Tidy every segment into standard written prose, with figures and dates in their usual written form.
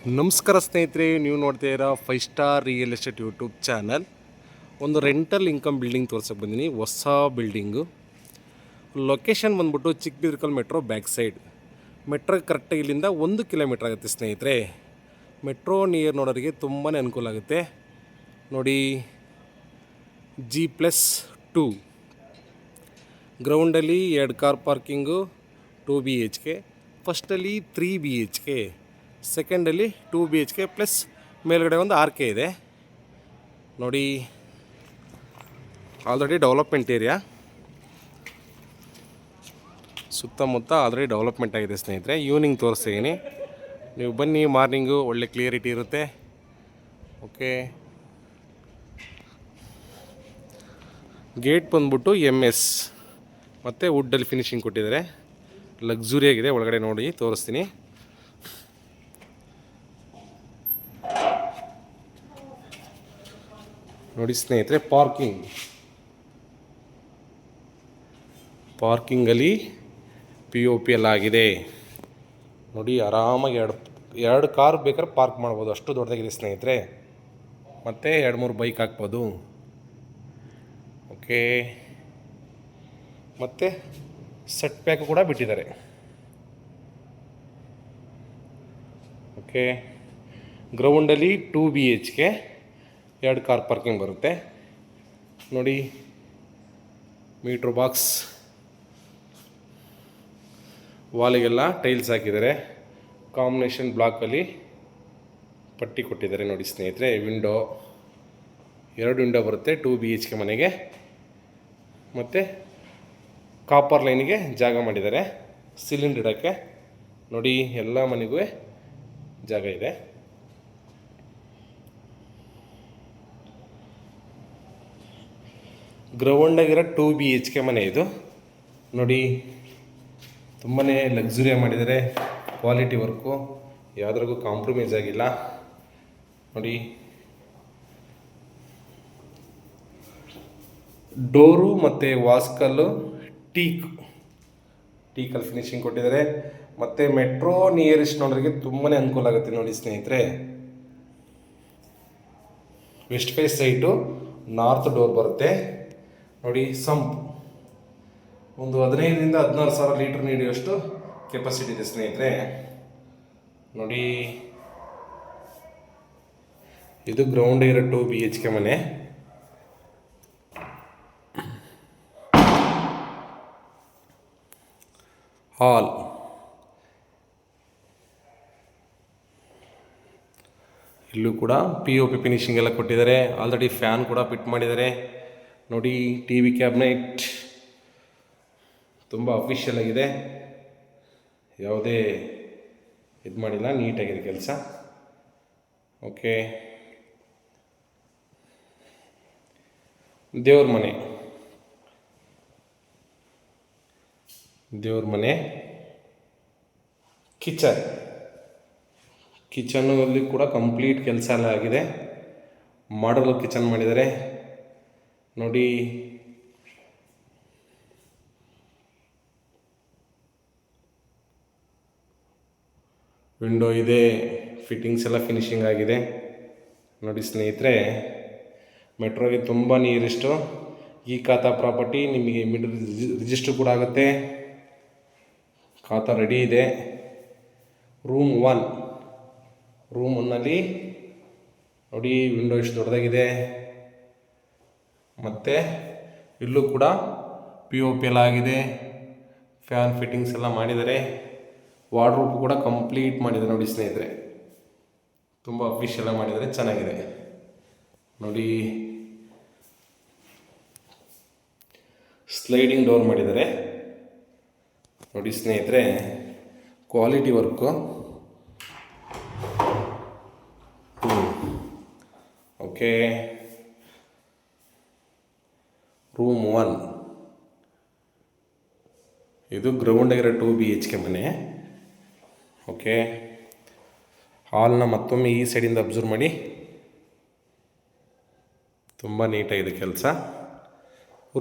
ನಮಸ್ಕಾರ ಸ್ನೇಹಿತರೆ, ನೀವು ನೋಡ್ತಾ ಇರೋ 5 star real estate YouTube channel. ಒಂದು ರೆಂಟಲ್ ಇನ್ಕಮ್ ಬಿಲ್ಡಿಂಗ್ ತೋರ್ಸಕ್ಕೆ ಬಂದಿನಿ. ಹೊಸ ಬಿಲ್ಡಿಂಗು. ಲೊಕೇಶನ್ ಬಂದ್ಬಿಟ್ಟು ಚಿಕ್ಕಬಿದ್ರಕಲ್ ಮೆಟ್ರೋ ಬ್ಯಾಕ್ ಸೈಡ್. ಮೆಟ್ರೋ ಕರೆಕ್ಟಾಗಿ ಇಲ್ಲಿಂದ 1 ಕಿಲೋಮೀಟ್ರ್ ಆಗುತ್ತೆ ಸ್ನೇಹಿತರೆ. ಮೆಟ್ರೋ ನಿಯರ್ ನೋಡೋರಿಗೆ ತುಂಬಾ ಅನುಕೂಲ ಆಗುತ್ತೆ ನೋಡಿ. G+2 ಗ್ರೌಂಡಲ್ಲಿ 2 ಕಾರ್ ಪಾರ್ಕಿಂಗು, 2 BHK. ಫಸ್ಟಲ್ಲಿ 3 BHK, ಸೆಕೆಂಡಲ್ಲಿ 2 BHK ಪ್ಲಸ್ ಮೇಲ್ಗಡೆ ಒಂದು RK ಇದೆ ನೋಡಿ. ಆಲ್ರೆಡಿ ಡೆವಲಪ್ಮೆಂಟ್ ಏರಿಯಾ, ಸುತ್ತಮುತ್ತ ಆಲ್ರೆಡಿ ಡೆವಲಪ್ಮೆಂಟ್ ಆಗಿದೆ ಸ್ನೇಹಿತರೆ. ಈವ್ನಿಂಗ್ ತೋರಿಸ್ತೀನಿ, ನೀವು ಬನ್ನಿ. ಮಾರ್ನಿಂಗು ಒಳ್ಳೆ ಕ್ಲಿಯರಿಟಿ ಇರುತ್ತೆ. ಓಕೆ, ಗೇಟ್ ಬಂದ್ಬಿಟ್ಟು MS ಮತ್ತು ವುಡ್ಡಲ್ಲಿ ಫಿನಿಶಿಂಗ್ ಕೊಟ್ಟಿದ್ದಾರೆ. ಲಕ್ಸುರಿಯಾಗಿದೆ. ಒಳಗಡೆ ನೋಡಿ ತೋರಿಸ್ತೀನಿ. ನೋಡಿ ಸ್ನೇಹಿತರೆ, ಪಾರ್ಕಿಂಗಲ್ಲಿ POP ಎಲ್ಲ ಆಗಿದೆ ನೋಡಿ. ಆರಾಮಾಗಿ ಎರಡು ಕಾರ್ ಬೇಕಾದ್ರೆ ಪಾರ್ಕ್ ಮಾಡ್ಬೋದು, ಅಷ್ಟು ದೊಡ್ಡದಾಗಿದೆ ಸ್ನೇಹಿತರೆ. ಮತ್ತು 2-3 ಬೈಕ್ ಹಾಕ್ಬೋದು. ಓಕೆ, ಮತ್ತು ಸೆಟ್ ಬ್ಯಾಕ್ ಕೂಡ ಬಿಟ್ಟಿದ್ದಾರೆ. ಓಕೆ, ಗ್ರೌಂಡಲ್ಲಿ 2 BHK, 2 ಕಾರ್ ಪಾರ್ಕಿಂಗ್ ಬರುತ್ತೆ ನೋಡಿ. ಮೀಟ್ರ್ ಬಾಕ್ಸ್, ವಾಲಿಗೆಲ್ಲ ಟೈಲ್ಸ್ ಹಾಕಿದ್ದಾರೆ. ಕಾಂಬಿನೇಷನ್ ಬ್ಲಾಕಲ್ಲಿ ಪಟ್ಟಿ ಕೊಟ್ಟಿದ್ದಾರೆ ನೋಡಿ ಸ್ನೇಹಿತರೆ. ವಿಂಡೋ 2 ವಿಂಡೋ ಬರುತ್ತೆ 2 BHK ಮನೆಗೆ. ಮತ್ತು ಕಾಪರ್ ಲೈನಿಗೆ ಜಾಗ ಮಾಡಿದ್ದಾರೆ, ಸಿಲಿಂಡರ್ ಇಡೋಕ್ಕೆ ನೋಡಿ. ಎಲ್ಲ ಮನೆಗೂ ಜಾಗ ಇದೆ. ಗ್ರೌಂಡಾಗಿರೋ 2 BHK ಮನೆ ಇದು ನೋಡಿ. ತುಂಬಾ ಲಕ್ಸುರಿಯಾಗಿ ಮಾಡಿದ್ದಾರೆ. ಕ್ವಾಲಿಟಿ ವರ್ಕು, ಯಾವುದ್ರಾಗೂ ಕಾಂಪ್ರಮೈಸ್ ಆಗಿಲ್ಲ ನೋಡಿ. ಡೋರು ಮತ್ತು ವಾಸ್ಕಲ್ಲು ಟೀಕಲ್ಲಿ ಫಿನಿಶಿಂಗ್ ಕೊಟ್ಟಿದ್ದಾರೆ. ಮತ್ತು ಮೆಟ್ರೋ ನಿಯರೆಸ್ಟ್ ನೋಡೋರಿಗೆ ತುಂಬಾ ಅನುಕೂಲ ಆಗುತ್ತೆ ನೋಡಿ ಸ್ನೇಹಿತರೆ. West face site, north door ಬರುತ್ತೆ ನೋಡಿ. ಸಂಪ್ ಒಂದು 15,000-16,000 ಲೀಟ್ರ್ ನೀಡುವಷ್ಟು ಕೆಪಾಸಿಟಿ ಇದೆ ಸ್ನೇಹಿತರೆ ನೋಡಿ. ಇದು ಗ್ರೌಂಡ್ ಇರೋ 2 BHK ಮನೆ. ಹಾಲ್, ಇಲ್ಲೂ ಕೂಡ POP ಫಿನಿಶಿಂಗ್ ಎಲ್ಲ ಕೊಟ್ಟಿದ್ದಾರೆ. ಆಲ್ರೆಡಿ ಫ್ಯಾನ್ ಕೂಡ ಫಿಟ್ ಮಾಡಿದ್ದಾರೆ ನೋಡಿ. TV ಕ್ಯಾಬಿನೆಟ್ ತುಂಬ ಅಫಿಷಿಯಲ್ ಆಗಿದೆ, ಯಾವುದೇ ಇದು ಮಾಡಿಲ್ಲ, ನೀಟಾಗಿದೆ ಕೆಲಸ. ಓಕೆ, ದೇವ್ರ ಮನೆ, ಕಿಚನಲ್ಲಿ ಕೂಡ ಕಂಪ್ಲೀಟ್ ಕೆಲಸ ಎಲ್ಲ ಆಗಿದೆ. ಮಾಡಲ್ ಕಿಚನ್ ಮಾಡಿದ್ದಾರೆ ನೋಡಿ. ವಿಂಡೋ ಇದೆ, ಫಿಟ್ಟಿಂಗ್ಸ್ ಎಲ್ಲ ಫಿನಿಶಿಂಗ್ ಆಗಿದೆ ನೋಡಿ ಸ್ನೇಹಿತರೆ. ಮೆಟ್ರೋಗೆ ತುಂಬ ನಿಯರೆಸ್ಟು. ಈ ಖಾತಾ ಪ್ರಾಪರ್ಟಿ ನಿಮಗೆ ರಿಜಿಸ್ಟರ್ ಕೂಡ ಆಗುತ್ತೆ. ಖಾತಾ ರೆಡಿ ಇದೆ. ರೂಮ್ 1ನಲ್ಲಿ ನೋಡಿ, ವಿಂಡೋ ಎಷ್ಟು ದೊಡ್ಡದಾಗಿದೆ. ಮತ್ತು ಇಲ್ಲೂ ಕೂಡ POP ಎಲ್ಲ ಆಗಿದೆ. ಫ್ಯಾನ್ ಫಿಟ್ಟಿಂಗ್ಸ್ ಎಲ್ಲ ಮಾಡಿದ್ದಾರೆ. ವಾರ್ಡ್ರೋಬ್ ಕೂಡ ಕಂಪ್ಲೀಟ್ ಮಾಡಿದ್ದಾರೆ ನೋಡಿ ಸ್ನೇಹಿತರೆ. ತುಂಬ ಅಫಿಷಿಯಲ್ ಆಗಿ ಮಾಡಿದ್ದಾರೆ, ಚೆನ್ನಾಗಿದೆ ನೋಡಿ. ಸ್ಲೈಡಿಂಗ್ ಡೋರ್ ಮಾಡಿದ್ದಾರೆ ನೋಡಿ ಸ್ನೇಹಿತರೆ. Quality work. ಓಕೆ, ರೂಮ್ 1 ಇದು ಗ್ರೌಂಡಾಗಿರೋ 2 BHK ಮನೆ. ಓಕೆ, ಹಾಲ್ನ ಮತ್ತೊಮ್ಮೆ ಈ ಸೈಡಿಂದ ಅಬ್ಸರ್ವ್ ಮಾಡಿ. ತುಂಬ ನೀಟಾಗಿದೆ ಕೆಲಸ.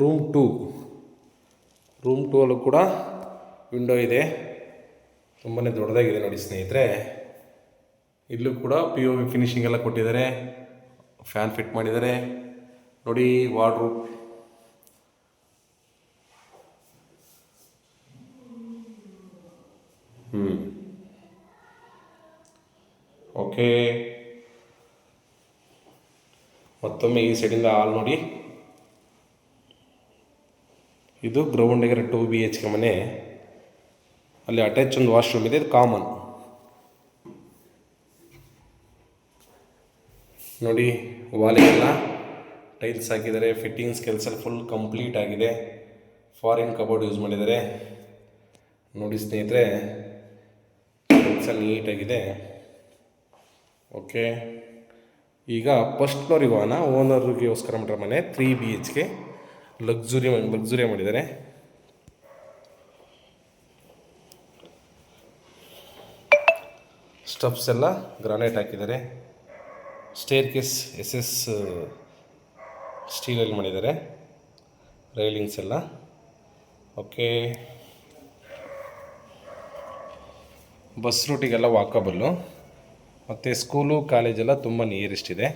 ರೂಮ್ 2 ಅಲ್ಲೂ ಕೂಡ ವಿಂಡೋ ಇದೆ, ತುಂಬಾ ದೊಡ್ಡದಾಗಿದೆ ನೋಡಿ ಸ್ನೇಹಿತರೆ. ಇಲ್ಲೂ ಕೂಡ ಪಿ ಒ ಪಿ ಫಿನಿಶಿಂಗ್ ಎಲ್ಲ ಕೊಟ್ಟಿದ್ದಾರೆ, ಫ್ಯಾನ್ ಫಿಟ್ ಮಾಡಿದ್ದಾರೆ ನೋಡಿ. Wardrobe okay. ಮತ್ತೊಮ್ಮೆ ಈ ಸೈಡಿಂದ ಹಾಲ್ ನೋಡಿ. ಇದು ಗ್ರೌಂಡಿಗೆ 2 BHK ಮನೆ. ಅಲ್ಲಿ ಅಟ್ಯಾಚ್ ಒಂದು ವಾಶ್ರೂಮ್ ಇದೆ, ಇದು ಕಾಮನ್ ನೋಡಿ. ವಾಲಿಗೆಲ್ಲ ಟೈಲ್ಸ್ ಹಾಕಿದ್ದಾರೆ, ಫಿಟ್ಟಿಂಗ್ಸ್ ಕೆಲಸ ಫುಲ್ ಕಂಪ್ಲೀಟ್ ಆಗಿದೆ. ಫಾರಿನ್ ಕಬೋರ್ಡ್ ಯೂಸ್ ಮಾಡಿದ್ದಾರೆ ನೋಡಿ ಸ್ನೇಹಿತರೆ, ಕೆಲಸ ನೀಟಾಗಿದೆ. ಓಕೆ, ಈಗ ಫಸ್ಟ್ ಫ್ಲೋರಿಗೆ ಹೋಗೋಣ. ಓನರ್ಗೋಸ್ಕರ ಮಾಡಿರೋ ಮನೆ 3 BHK ಲಕ್ಸುರಿ ಮಾಡಿದ್ದಾರೆ. ಸ್ಟೆಪ್ಸ್ ಎಲ್ಲ ಗ್ರಾನೈಟ್ ಹಾಕಿದ್ದಾರೆ. ಸ್ಟೇರ್ ಕೇಸ್ SS ಸ್ಟೀಲಲ್ಲಿ ಮಾಡಿದ್ದಾರೆ, ರೈಲಿಂಗ್ಸ್ ಎಲ್ಲ ಓಕೆ. ಬಸ್ ರೂಟಿಗೆಲ್ಲ ವಾಕಬಲ್ಲು, ಮತ್ತು ಸ್ಕೂಲು ಕಾಲೇಜೆಲ್ಲ ತುಂಬ ನಿಯರೆಸ್ಟ್ ಇದೆ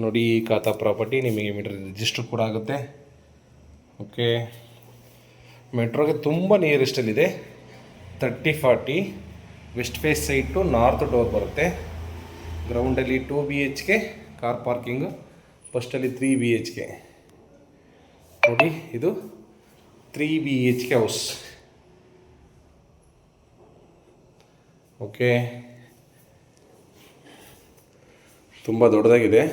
ನೋಡಿ. ಖಾತಾ ಪ್ರಾಪರ್ಟಿ ನಿಮಗೆ ಮೀಟರ್ ರಿಜಿಸ್ಟರ್ ಕೂಡ ಆಗುತ್ತೆ. ಓಕೆ, ಮೆಟ್ರೋಗೆ ತುಂಬ ನಿಯರೆಸ್ಟಲ್ಲಿದೆ. 30-40 west face side to north door ಬರುತ್ತೆ. ಗ್ರೌಂಡಲ್ಲಿ 2 BHK ಕಾರ್ ಪಾರ್ಕಿಂಗು, ಫಸ್ಟಲ್ಲಿ 3 BHK ನೋಡಿ. ಇದು 3 BHK ಹೌಸ್. ಓಕೆ, ತುಂಬ ದೊಡ್ಡದಾಗಿದೆ.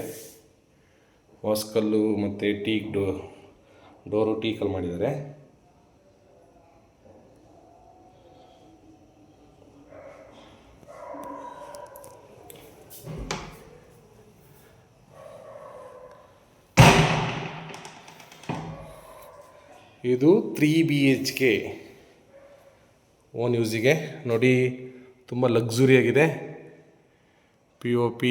ವಾಸ್ಕಲ್ಲು ಮತ್ತು ಟೀಕ್ ಡೋರು ಟೀಕಲ್ಲಿ ಮಾಡಿದ್ದಾರೆ. ಇದು 3 BHK ಓನ್ ಯೂಸಿಗೆ ನೋಡಿ. ತುಂಬ ಲಕ್ಸುರಿಯಾಗಿದೆ. POP,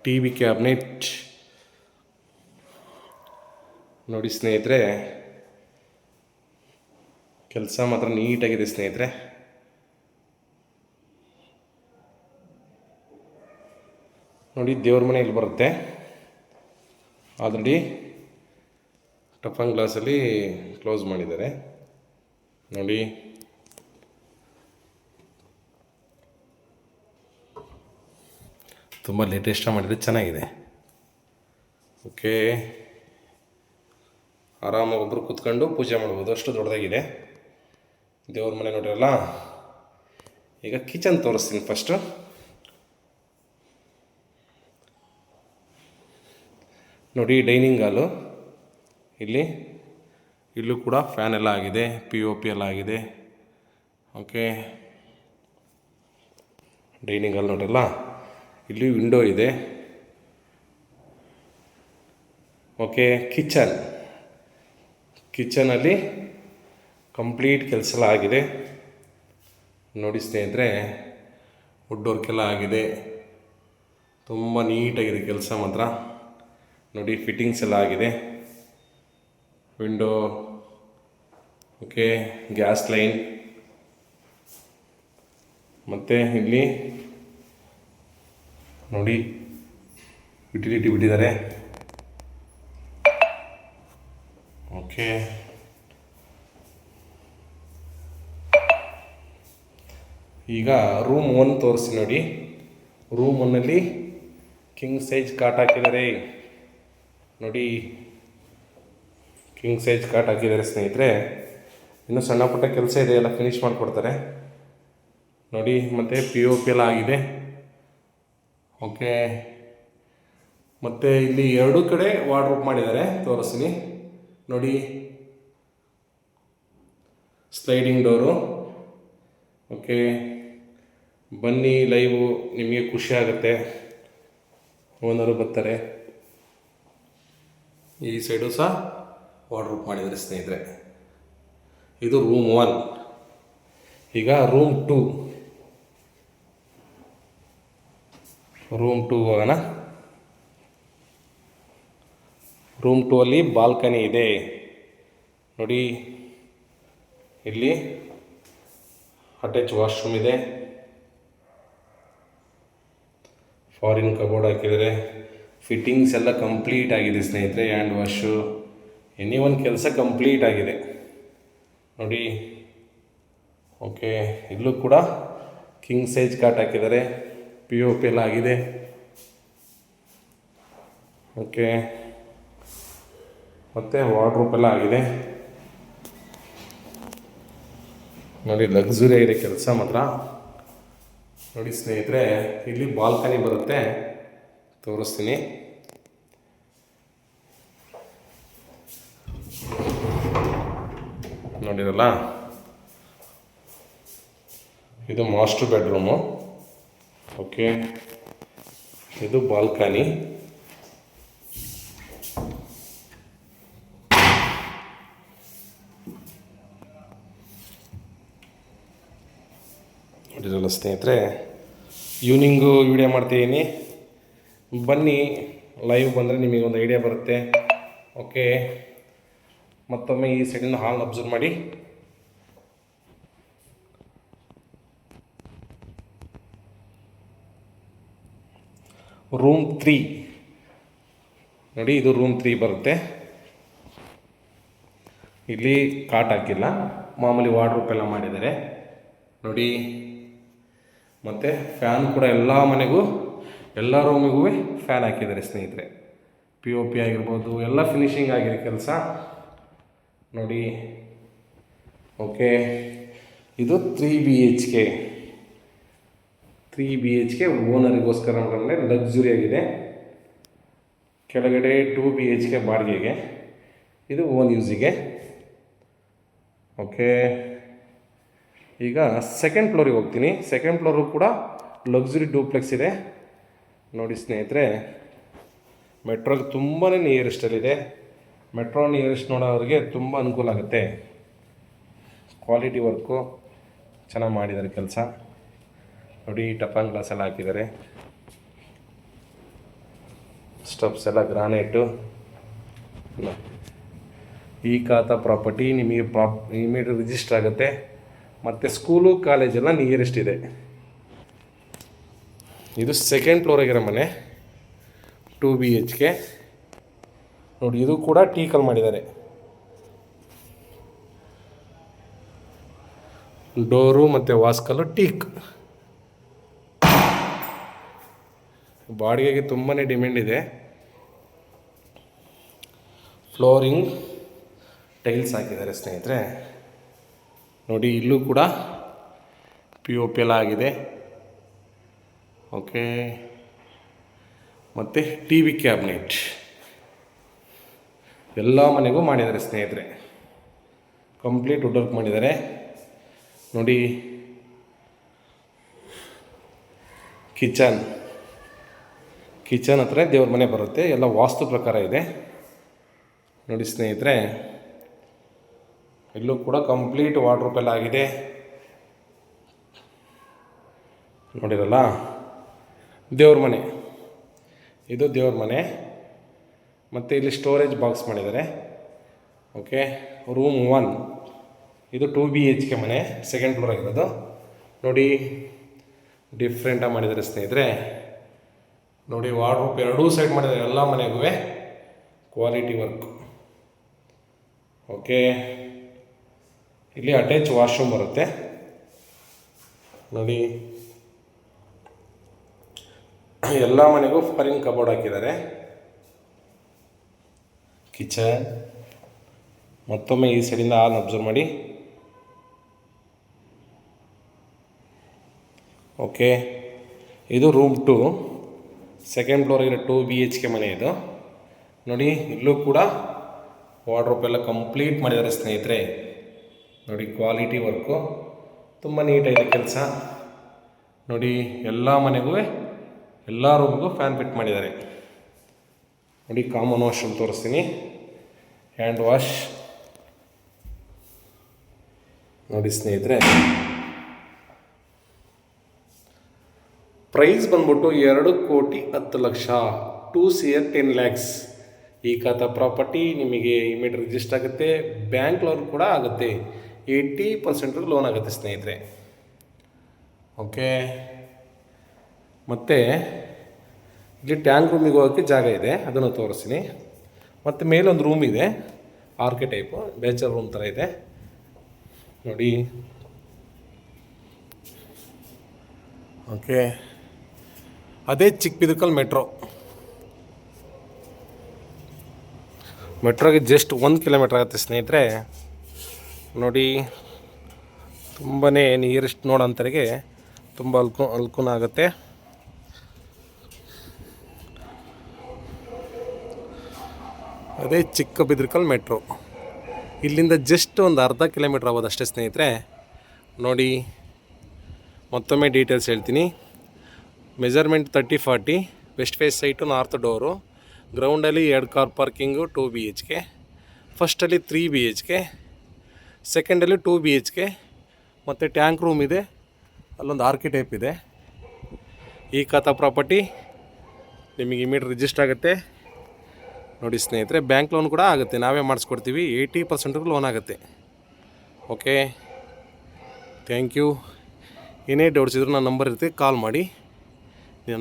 TV ಕ್ಯಾಬಿನೆಟ್ ನೋಡಿ ಸ್ನೇಹಿತರೆ. ಕೆಲಸ ಮಾತ್ರ ನೀಟಾಗಿದೆ ಸ್ನೇಹಿತರೆ. ನೋಡಿ, ದೇವ್ರ ಮನೆ ಇಲ್ಲಿ ಬರುತ್ತೆ. ಆಲ್ರೆಡಿ ಟಫನ್ ಗ್ಲಾಸಲ್ಲಿ ಕ್ಲೋಸ್ ಮಾಡಿದ್ದಾರೆ ನೋಡಿ. ತುಂಬ ಲೇಟೆಸ್ಟಾಗಿ ಮಾಡಿದರೆ ಚೆನ್ನಾಗಿದೆ. ಓಕೆ, ಆರಾಮಾಗಿ ಒಬ್ಬರು ಕೂತ್ಕೊಂಡು ಪೂಜೆ ಮಾಡ್ಬೋದು, ಅಷ್ಟು ದೊಡ್ಡದಾಗಿದೆ ದೇವ್ರ ಮನೆ ನೋಡಿರಲ್ಲ. ಈಗ ಕಿಚನ್ ತೋರಿಸ್ತೀನಿ ಫಸ್ಟು ನೋಡಿ. ಡೈನಿಂಗ್ ಹಾಲು ಇಲ್ಲೂ ಕೂಡ ಫ್ಯಾನ್ ಎಲ್ಲ ಆಗಿದೆ, POP ಎಲ್ಲ ಆಗಿದೆ. ಓಕೆ, ಡೈನಿಂಗ್ ಹಾಲ್ ನೋಡಿರಲ್ಲ, ಇಲ್ಲಿ ವಿಂಡೋ ಇದೆ. ಓಕೆ, ಕಿಚನಲ್ಲಿ ಕಂಪ್ಲೀಟ್ ಕೆಲಸ ಎಲ್ಲ ಆಗಿದೆ ನೋಡಿ ಸ್ನೇಹಿತರೆ. ವುಡ್ ವರ್ಕ್ ಎಲ್ಲ ಆಗಿದೆ, ತುಂಬ ನೀಟಾಗಿದೆ ಕೆಲಸ ಮಾತ್ರ ನೋಡಿ. ಫಿಟ್ಟಿಂಗ್ಸ್ ಎಲ್ಲ ಆಗಿದೆ, ವಿಂಡೋ ಓಕೆ, ಗ್ಯಾಸ್ ಲೈನ್, ಮತ್ತು ಇಲ್ಲಿ ನೋಡಿ ಯುಟಿಲಿಟಿ ಬಿಟ್ಟಿದ್ದಾರೆ. ಓಕೆ, ಈಗ ರೂಮ್ 1 ತೋರಿಸಿ ನೋಡಿ. ರೂಮ್ 1ನಲ್ಲಿ ಕಿಂಗ್ ಸೈಜ್ ಕಾಟ್ ಹಾಕಿದ್ದಾರೆ ನೋಡಿ. ಕಿಂಗ್ ಸೈಜ್ ಕಾಟ್ ಹಾಕಿದ್ದಾರೆ ಸ್ನೇಹಿತರೆ. ಇನ್ನೂ ಸಣ್ಣ ಪುಟ್ಟ ಕೆಲಸ ಇದೆ, ಎಲ್ಲ ಫಿನಿಷ್ ಮಾಡಿಕೊಡ್ತಾರೆ ನೋಡಿ. ಮತ್ತು POP ಎಲ್ಲ ಆಗಿದೆ. ಓಕೆ, ಮತ್ತು ಇಲ್ಲಿ 2 ಕಡೆ ವಾರ್ಡ್ರೋಬ್ ಮಾಡಿದ್ದಾರೆ, ತೋರಿಸ್ತೀನಿ ನೋಡಿ. Sliding door. ಓಕೆ, ಬನ್ನಿ ಲೈವು, ನಿಮಗೆ ಖುಷಿ ಆಗುತ್ತೆ. ಓನರು ಬರ್ತಾರೆ. ಈ ಸೈಡು ಸಹ ವಾರ್ಡ್ರೋಬ್ ಮಾಡಿದ್ದಾರೆ ಸ್ನೇಹಿತರೆ. ಇದು ರೂಮ್ 1. ಈಗ ರೂಮ್ 2 ಹೋಗೋಣ. ರೂಮ್ 2 ಅಲ್ಲಿ ಬಾಲ್ಕನಿ ಇದೆ ನೋಡಿ. ಇಲ್ಲಿ ಅಟ್ಯಾಚ್ ವಾಶ್ರೂಮ್ ಇದೆ, ಫಾರಿನ್ ಕಬೋರ್ಡ್ ಹಾಕಿದರೆ, ಫಿಟ್ಟಿಂಗ್ಸ್ ಎಲ್ಲ ಕಂಪ್ಲೀಟ್ ಆಗಿದೆ ಸ್ನೇಹಿತರೆ. ಹ್ಯಾಂಡ್ ವಾಶು ಎನಿ ಒಂದು ಕೆಲಸ ಕಂಪ್ಲೀಟ್ ಆಗಿದೆ ನೋಡಿ. ಓಕೆ, ಇಲ್ಲೂ ಕೂಡ ಕಿಂಗ್ ಸೈಜ್ ಕಾಟ್ ಹಾಕಿದ್ದಾರೆ, POP ಎಲ್ಲ ಆಗಿದೆ. ಓಕೆ, ಮತ್ತು ವಾರ್ಡ್ರೋಬ್ ಎಲ್ಲ ಆಗಿದೆ ನೋಡಿ. ಲಕ್ಸುರಿ ಆಗಿದೆ ಕೆಲಸ ಮಾತ್ರ ನೋಡಿ ಸ್ನೇಹಿತರೆ. ಇಲ್ಲಿ ಬಾಲ್ಕನಿ ಬರುತ್ತೆ, ತೋರಿಸ್ತೀನಿ. ನೋಡಿರಲ್ಲ, ಇದು ಮಾಸ್ಟರ್ ಬೆಡ್ರೂಮು. ಓಕೆ, ಇದು ಬಾಲ್ಕನಿ. ನೋಡಿರಲ್ಲ ಸ್ನೇಹಿತರೆ, ಈವ್ನಿಂಗು ವಿಡಿಯೋ ಮಾಡ್ತಿದ್ದೀನಿ, ಬನ್ನಿ. ಲೈವ್ ಬಂದರೆ ನಿಮಗೆ ಒಂದು ಐಡಿಯಾ ಬರುತ್ತೆ. ಓಕೆ, ಮತ್ತೊಮ್ಮೆ ಈ ಸೈಡಿನ ಹಾಲ್ ಅಬ್ಸರ್ವ್ ಮಾಡಿ. ರೂಮ್ 3 ನೋಡಿ, ಇದು ರೂಮ್ 3 ಬರುತ್ತೆ. ಇಲ್ಲಿ ಕಾಟ್ ಹಾಕಿಲ್ಲ, ಮಾಮೂಲಿ ವಾರ್ಡ್ರೋಬ್ ಎಲ್ಲ ಮಾಡಿದ್ದಾರೆ ನೋಡಿ. ಮತ್ತು ಫ್ಯಾನ್ ಕೂಡ ಎಲ್ಲ ಮನೆಗೂ, ಎಲ್ಲ ರೂಮಿಗೂ ಫ್ಯಾನ್ ಹಾಕಿದ್ದಾರೆ ಸ್ನೇಹಿತರೆ. POP ಆಗಿರ್ಬೋದು, ಎಲ್ಲ ಫಿನಿಶಿಂಗ್ ಆಗಿದೆ ಕೆಲಸ ನೋಡಿ. ಓಕೆ, ಇದು 3 BHK ಓನರಿಗೋಸ್ಕರ ಅಂದರೆ ಲಕ್ಸುರಿ ಆಗಿದೆ. ಕೆಳಗಡೆ 2 BHK ಬಾಡಿಗೆಗೆ, ಇದು ಓನ್ ಯೂಸಿಗೆ. ಓಕೆ, ಈಗ ಸೆಕೆಂಡ್ ಫ್ಲೋರಿಗೆ ಹೋಗ್ತೀನಿ. ಸೆಕೆಂಡ್ ಫ್ಲೋರು ಕೂಡ ಲಕ್ಸುರಿ ಡೂಪ್ಲೆಕ್ಸ್ ಇದೆ ನೋಡಿ ಸ್ನೇಹಿತರೆ. ಮೆಟ್ರೋಗೆ ತುಂಬಾ ನಿಯರೆಸ್ಟಲ್ಲಿದೆ. ಮೆಟ್ರೋ ನಿಯರೆಸ್ಟ್ ನೋಡೋರಿಗೆ ತುಂಬ ಅನುಕೂಲ ಆಗುತ್ತೆ. ಕ್ವಾಲಿಟಿ ವರ್ಕು ಚೆನ್ನಾಗಿ ಮಾಡಿದ್ದಾರೆ ಕೆಲಸ ನೋಡಿ. ಟಫನ್ ಗ್ಲಾಸ್ ಎಲ್ಲ ಹಾಕಿದ್ದಾರೆ, ಸ್ಟೆಪ್ಸ್ ಎಲ್ಲ ಗ್ರಾನೈಟು. ಈ ಖಾತಾ ಪ್ರಾಪರ್ಟಿ ನಿಮಗೆ ಇಮಿಡಿಯೇಟ್ ರಿಜಿಸ್ಟರ್ ಆಗುತ್ತೆ. ಮತ್ತು ಸ್ಕೂಲು ಕಾಲೇಜೆಲ್ಲ ನಿಯರೆಸ್ಟ್ ಇದೆ. ಇದು ಸೆಕೆಂಡ್ ಫ್ಲೋರಾಗಿರೋ ಮನೆ, 2 BHK ನೋಡಿ. ಇದು ಕೂಡ ಟೀಕಲ್ ಮಾಡಿದ್ದಾರೆ. ಡೋರು ಮತ್ತು ವಾಸ್ಕಲ್ಲು ಟೀಕ್. ಬಾಡಿಗೆಗೆ ತುಂಬಾ ಡಿಮ್ಯಾಂಡ್ ಇದೆ. ಫ್ಲೋರಿಂಗ್ ಟೈಲ್ಸ್ ಹಾಕಿದ್ದಾರೆ ಸ್ನೇಹಿತರೆ ನೋಡಿ. ಇಲ್ಲೂ ಕೂಡ POP ಎಲ್ಲ ಆಗಿದೆ. ಓಕೆ, ಮತ್ತು TV ಕ್ಯಾಬಿನೆಟ್ ಎಲ್ಲ ಮನೆಗೂ ಮಾಡಿದ್ದಾರೆ ಸ್ನೇಹಿತರೆ. ಕಂಪ್ಲೀಟ್ ವುಡ್ ವರ್ಕ್ ಮಾಡಿದ್ದಾರೆ ನೋಡಿ. ಕಿಚನ್ ಹತ್ರ ದೇವ್ರ ಮನೆ ಬರುತ್ತೆ, ಎಲ್ಲ ವಾಸ್ತು ಪ್ರಕಾರ ಇದೆ ನೋಡಿ ಸ್ನೇಹಿತರೆ. ಇಲ್ಲೂ ಕೂಡ ಕಂಪ್ಲೀಟ್ ವಾರ್ಡ್ರೋಬ್ ಎಲ್ಲ ಆಗಿದೆ ನೋಡಿರಲ್ಲ. ದೇವ್ರ ಮನೆ, ಇದು ದೇವ್ರ ಮನೆ. ಮತ್ತು ಇಲ್ಲಿ ಸ್ಟೋರೇಜ್ ಬಾಕ್ಸ್ ಮಾಡಿದ್ದಾರೆ. ಓಕೆ, ರೂಮ್ 1 ಇದು 2 BHK ಮನೆ, ಸೆಕೆಂಡ್ ಫ್ಲೋರ್ ಆಗಿರೋದು ನೋಡಿ. ಡಿಫ್ರೆಂಟಾಗಿ ಮಾಡಿದ್ದಾರೆ ಸ್ನೇಹಿತರೆ ನೋಡಿ. ವಾರ್ಡ್ರೋಬ್ ಎರಡೂ ಸೈಡ್ ಮಾಡಿದ್ದಾರೆ, ಎಲ್ಲ ಮನೆಗೂ ಕ್ವಾಲಿಟಿ ವರ್ಕ್. ಓಕೆ, ಇಲ್ಲಿ ಅಟ್ಯಾಚ್ ವಾಶ್ರೂಮ್ ಬರುತ್ತೆ ನೋಡಿ. ಎಲ್ಲ ಮನೆಗೂ ಫಾರಿನ್ ಕಬೋರ್ಡ್ ಹಾಕಿದ್ದಾರೆ. ಕಿಚನ್, ಮತ್ತೊಮ್ಮೆ ಈ ಸೈಡಿಂದ ಹಾಲ್ ಅಬ್ಸರ್ವ್ ಮಾಡಿ. ಓಕೆ, ಇದು ರೂಮ್ 2 ಸೆಕೆಂಡ್ ಫ್ಲೋರಿಗೆ 2 BHK ಮನೆ ಇದು ನೋಡಿ. ಇಲ್ಲೂ ಕೂಡ ವಾರ್ಡ್ರೋಬ್ ಎಲ್ಲ ಕಂಪ್ಲೀಟ್ ಮಾಡಿದ್ದಾರೆ ಸ್ನೇಹಿತರೆ ನೋಡಿ. ಕ್ವಾಲಿಟಿ ವರ್ಕು ತುಂಬ ನೀಟಾಗಿದೆ ಕೆಲಸ ನೋಡಿ. ಎಲ್ಲ ಮನೆಗೂ, ಎಲ್ಲ ರೂಮ್ಗೂ ಫ್ಯಾನ್ ಫಿಟ್ ಮಾಡಿದ್ದಾರೆ ನೋಡಿ. ಕಾಮನ್ ವಾಶ್ರೂಮ್ ತೋರಿಸ್ತೀನಿ, ಹ್ಯಾಂಡ್ ವಾಶ್ ನೋಡಿ ಸ್ನೇಹಿತರೆ. ಪ್ರೈಸ್ ಬಂದ್ಬಿಟ್ಟು 2,10,00,000, 2 CR 10 lakhs. ಈ ಖಾತಾ ಪ್ರಾಪರ್ಟಿ ನಿಮಗೆ ಇಮಿಡಿಯೇಟ್ ರಿಜಿಸ್ಟರ್ ಆಗುತ್ತೆ, ಬ್ಯಾಂಕ್ ಲೋನ್ ಕೂಡ ಆಗುತ್ತೆ. 80% ಲೋನ್ ಆಗುತ್ತೆ ಸ್ನೇಹಿತರೆ. ಓಕೆ, ಮತ್ತು ಇಲ್ಲಿ ಟ್ಯಾಂಕ್ ರೂಮಿಗೆ ಹೋಗೋಕ್ಕೆ ಜಾಗ ಇದೆ, ಅದನ್ನು ತೋರಿಸ್ತೀನಿ. ಮತ್ತು ಮೇಲೊಂದು ರೂಮ್ ಇದೆ, ಆರ್ಕೆ ಟೈಪು, ಬ್ಯಾಚಲರ್ ರೂಮ್ ಥರ ಇದೆ ನೋಡಿ. ಓಕೆ, ಅದೇ ಚಿಕ್ಕಬಿದರ್ಕಲ್ ಮೆಟ್ರೋಗೆ ಜಸ್ಟ್ 1 ಕಿಲೋಮೀಟ್ರ್ ಆಗುತ್ತೆ ಸ್ನೇಹಿತರೆ. ನೋಡಿ, ತುಂಬಾ ನಿಯರೆಸ್ಟ್ ನೋಡೋಂಥರಿಗೆ ತುಂಬ ಅನುಕೂಲ ಆಗುತ್ತೆ. ಅದೇ ಚಿಕ್ಕಬಿದರ್ಕಲ್ ಮೆಟ್ರೋ, ಇಲ್ಲಿಂದ ಜಸ್ಟ್ ಒಂದು ಅರ್ಧ ಕಿಲೋಮೀಟ್ರ್ ಆಗೋದು ಅಷ್ಟೇ ಸ್ನೇಹಿತರೆ. ನೋಡಿ, ಮತ್ತೊಮ್ಮೆ ಡೀಟೇಲ್ಸ್ ಹೇಳ್ತೀನಿ. Measurement 30-40, west face site, north door, ಗ್ರೌಂಡಲ್ಲಿ 2 ಕಾರ್ ಪಾರ್ಕಿಂಗು, 2 BHK, ಫಸ್ಟಲ್ಲಿ 3 BHK, ಸೆಕೆಂಡಲ್ಲಿ 2 BHK, ಮತ್ತು ಟ್ಯಾಂಕ್ ರೂಮ್ ಇದೆ, ಅಲ್ಲೊಂದು ಆರ್ಕೆ ಟೈಪ್ ಇದೆ. ಈ ಖಾತಾ ಪ್ರಾಪರ್ಟಿ ನಿಮಗೆ ಇಮಿಡಿಯೇಟ್ ರಿಜಿಸ್ಟರ್ ಆಗುತ್ತೆ ನೋಡಿ ಸ್ನೇಹಿತರೆ. ಬ್ಯಾಂಕ್ ಲೋನ್ ಕೂಡ ಆಗುತ್ತೆ, ನಾವೇ ಮಾಡಿಸ್ಕೊಡ್ತೀವಿ. 80% ಲೋನ್ ಆಗುತ್ತೆ. Okay, thank you. ಏನೇ ಡೌಟ್ಸ್ ಇದ್ರೂ ನನ್ನ ನಂಬರ್ ಇರುತ್ತೆ, ಕಾಲ್ ಮಾಡಿ,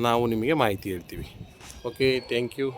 ನಾವು ನಿಮಗೆ ಮಾಹಿತಿ ಹೇಳ್ತೀವಿ. Okay, thank you.